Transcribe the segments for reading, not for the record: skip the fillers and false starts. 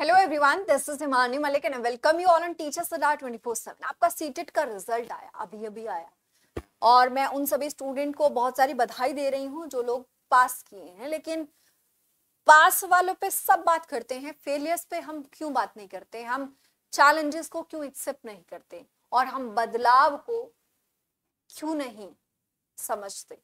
Hello everyone, this is Himani Malik and welcome you all on teachers अड्डा 24/7। आपका CTET का result आया, अभी अभी आया और मैं उन सभी स्टूडेंट को बहुत सारी बधाई दे रही हूँ जो लोग पास किए हैं। लेकिन पास वालों पे सब बात करते हैं, फेलियर्स पे हम क्यों बात नहीं करते? हम चैलेंजेस को क्यों एक्सेप्ट नहीं करते और हम बदलाव को क्यों नहीं समझते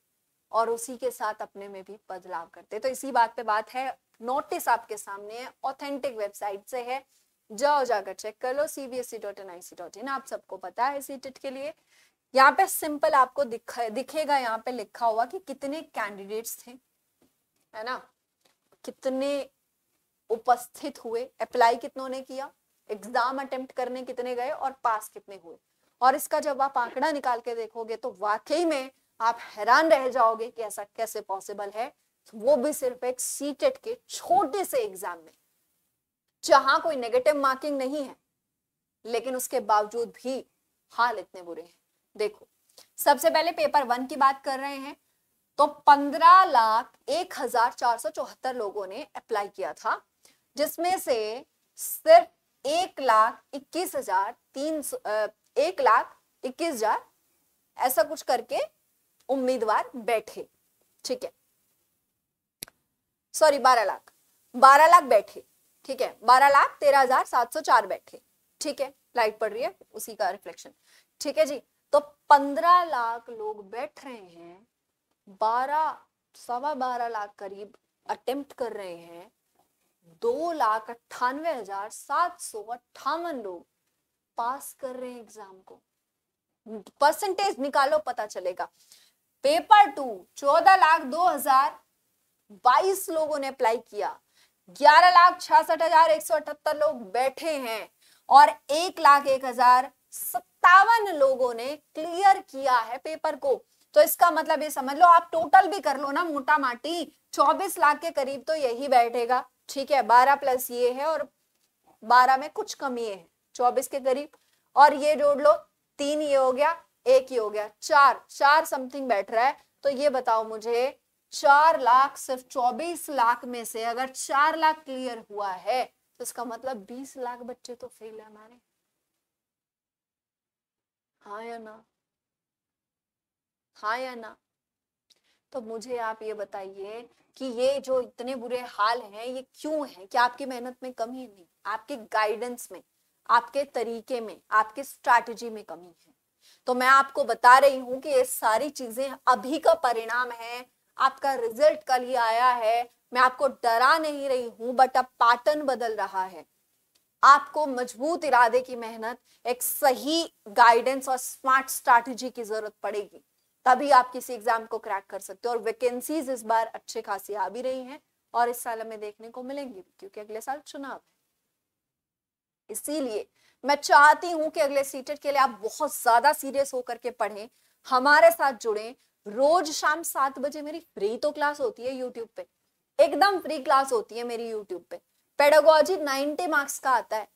और उसी के साथ अपने में भी बदलाव करते? तो इसी बात पे बात है। नोटिस आपके सामने है, ऑथेंटिक वेबसाइट से है, जाओ जाकर चेक कर लो, cbse.nic.in। आप सबको पता है सीटेट के लिए यहाँ पे सिंपल आपको दिखेगा, यहाँ पे लिखा हुआ कि कितने कैंडिडेट्स थे, है ना, कितने उपस्थित हुए, अप्लाई कितनों ने किया, एग्जाम अटेम्प्ट करने कितने गए और पास कितने हुए। और इसका जब आप आंकड़ा निकाल के देखोगे तो वाकई में आप हैरान रह जाओगे कि ऐसा कैसे पॉसिबल है, वो भी सिर्फ एक सीटेट के छोटे से एग्जाम में, जहां कोई नेगेटिव मार्किंग नहीं है, लेकिन उसके बावजूद भी हाल इतने बुरे हैं। देखो, सबसे पहले पेपर 1 की बात कर रहे हैं तो 15,01,474 लोगों ने अप्लाई किया था, जिसमें से सिर्फ 1,21,000 ऐसा कुछ करके उम्मीदवार बैठे। ठीक है, सॉरी 12 लाख बैठे। ठीक है, 12,13,704 बैठे। ठीक है, लाइट पड़ रही है, उसी का रिफ्लेक्शन। ठीक है जी, तो 15 लाख लोग बैठ रहे हैं, 12 लाख करीब अटेम्प्ट कर रहे हैं, 2,98,758 लोग पास कर रहे हैं एग्जाम को। परसेंटेज निकालो, पता चलेगा। पेपर 2 14,02,022 लोगों ने अप्लाई किया, 11,66,178 लोग बैठे हैं और 1,01,057 लोगों ने क्लियर किया है पेपर को। तो इसका मतलब ये समझ लो, आप टोटल भी कर लो ना, मोटा माटी 24 लाख के करीब तो यही बैठेगा। ठीक है, 12 प्लस ये है और 12 में कुछ कमी है, 24 के करीब, और ये जोड़ लो, 3 ये हो गया, 1 ये हो गया, 4 समथिंग बैठ रहा है। तो ये बताओ मुझे, 4 लाख, सिर्फ 24 लाख में से अगर 4 लाख क्लियर हुआ है तो इसका मतलब 20 लाख बच्चे तो फेल है हमारे। हाँ या ना? हाँ या ना? तो मुझे आप ये बताइए कि ये जो इतने बुरे हाल हैं ये क्यों है? क्या आपकी मेहनत में कमी है? नहीं, आपके गाइडेंस में, आपके तरीके में, आपके स्ट्रैटेजी में कमी है। तो मैं आपको बता रही हूं कि ये सारी चीजें अभी का परिणाम है, आपका रिजल्ट कल ही आया है। मैं आपको डरा नहीं रही हूं, बट अब पैटर्न बदल रहा है। आपको मजबूत इरादे की मेहनत, एक सही गाइडेंस और स्मार्ट स्ट्रैटेजी की जरूरत पड़ेगी, तभी आप किसी एग्जाम को क्रैक कर सकते हो। और वैकेंसीज इस बार अच्छे खासी आ भी रही हैं और इस साल हमें देखने को मिलेंगी, क्योंकि अगले साल चुनाव है। इसीलिए मैं चाहती हूं कि अगले सीटेट के लिए आप बहुत ज्यादा सीरियस होकर के पढ़ें, हमारे साथ जुड़ें। रोज शाम 7 बजे मेरी फ्री तो क्लास होती है यूट्यूब पे, एकदम फ्री क्लास होती है मेरी यूट्यूब पे। पेडागोजी 90 मार्क्स का आता है,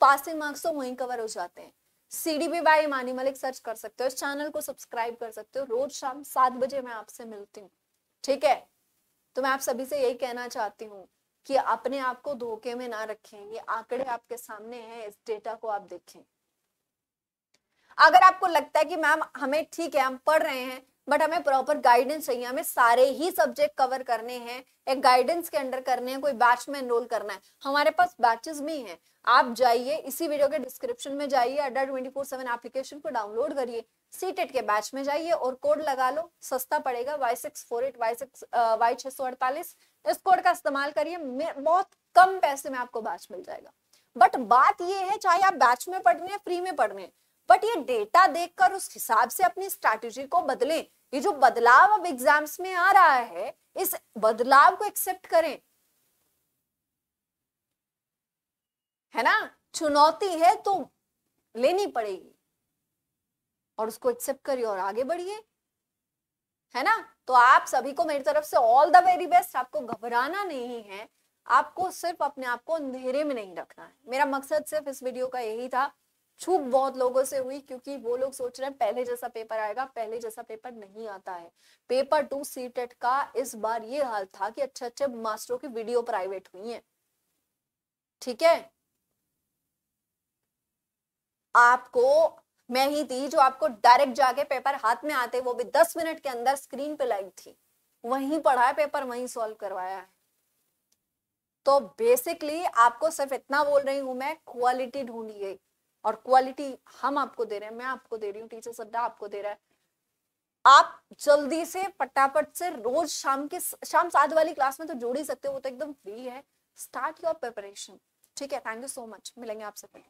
पासिंग मार्क्स तो वहीं कवर हो जाते हैं। CDP by Himani Malik search कर सकते हो, इस चैनल को सब्सक्राइब कर सकते हो। रोज शाम 7 बजे मैं आपसे मिलती हूँ। ठीक है, तो मैं आप सभी से यही कहना चाहती हूँ कि अपने आप को धोखे में ना रखें। ये आंकड़े आपके सामने हैं, इस डेटा को आप देखें। अगर आपको लगता है कि मैम हमें ठीक है, हम पढ़ रहे हैं, बट हमें प्रॉपर गाइडेंस चाहिए, हमें सारे ही सब्जेक्ट कवर करने हैं, एक गाइडेंस के अंडर करने हैं, कोई बैच में एनरोल करना है, हमारे पास बैचेस भी हैं। आप जाइए, इसी वीडियो के डिस्क्रिप्शन में जाइए, अड्डा 24/7 एप्लीकेशन को डाउनलोड करिए, सीटेट के बैच में जाइए और कोड लगा लो, सस्ता पड़ेगा, Y648 इस कोड का इस्तेमाल करिए, बहुत कम पैसे में आपको बैच मिल जाएगा। बट बात ये है, चाहे आप बैच में पढ़ रहे हैं, फ्री में पढ़ रहे हैं, बट ये डेटा देखकर उस हिसाब से अपनी स्ट्रैटेजी को बदलें। ये जो बदलाव अब एग्जाम्स में आ रहा है, इस बदलाव को एक्सेप्ट करें, है ना। चुनौती है तो लेनी पड़ेगी और उसको एक्सेप्ट करिए और आगे बढ़िए, है ना। तो आप सभी को मेरी तरफ से ऑल द वेरी बेस्ट। आपको घबराना नहीं है, आपको सिर्फ अपने आप को अंधेरे में नहीं रखना है। मेरा मकसद सिर्फ इस वीडियो का यही था। चूक बहुत लोगों से हुई, क्योंकि वो लोग सोच रहे हैं पहले जैसा पेपर आएगा, पहले जैसा पेपर नहीं आता है। पेपर 2 सीटेट का इस बार ये हाल था कि अच्छे अच्छे मास्टरों की वीडियो प्राइवेट हुई है। ठीक है, आपको मैं ही थी जो आपको डायरेक्ट जाके पेपर हाथ में आते वो भी 10 मिनट के अंदर स्क्रीन पे लाइव थी, वहीं पढ़ा है पेपर, वहीं सॉल्व करवाया है। तो बेसिकली आपको सिर्फ इतना बोल रही हूं मैं, क्वालिटी ढूंढिए, और क्वालिटी हम आपको दे रहे हैं, मैं आपको दे रही हूँ, टीचर सड्डा आपको दे रहा है। आप जल्दी से फटाफट से रोज शाम 7 वाली क्लास में तो जोड़ ही सकते हो, वो तो एकदम फ्री है। Start your preparation. ठीक है, थैंक यू सो मच, मिलेंगे आपसे फिर।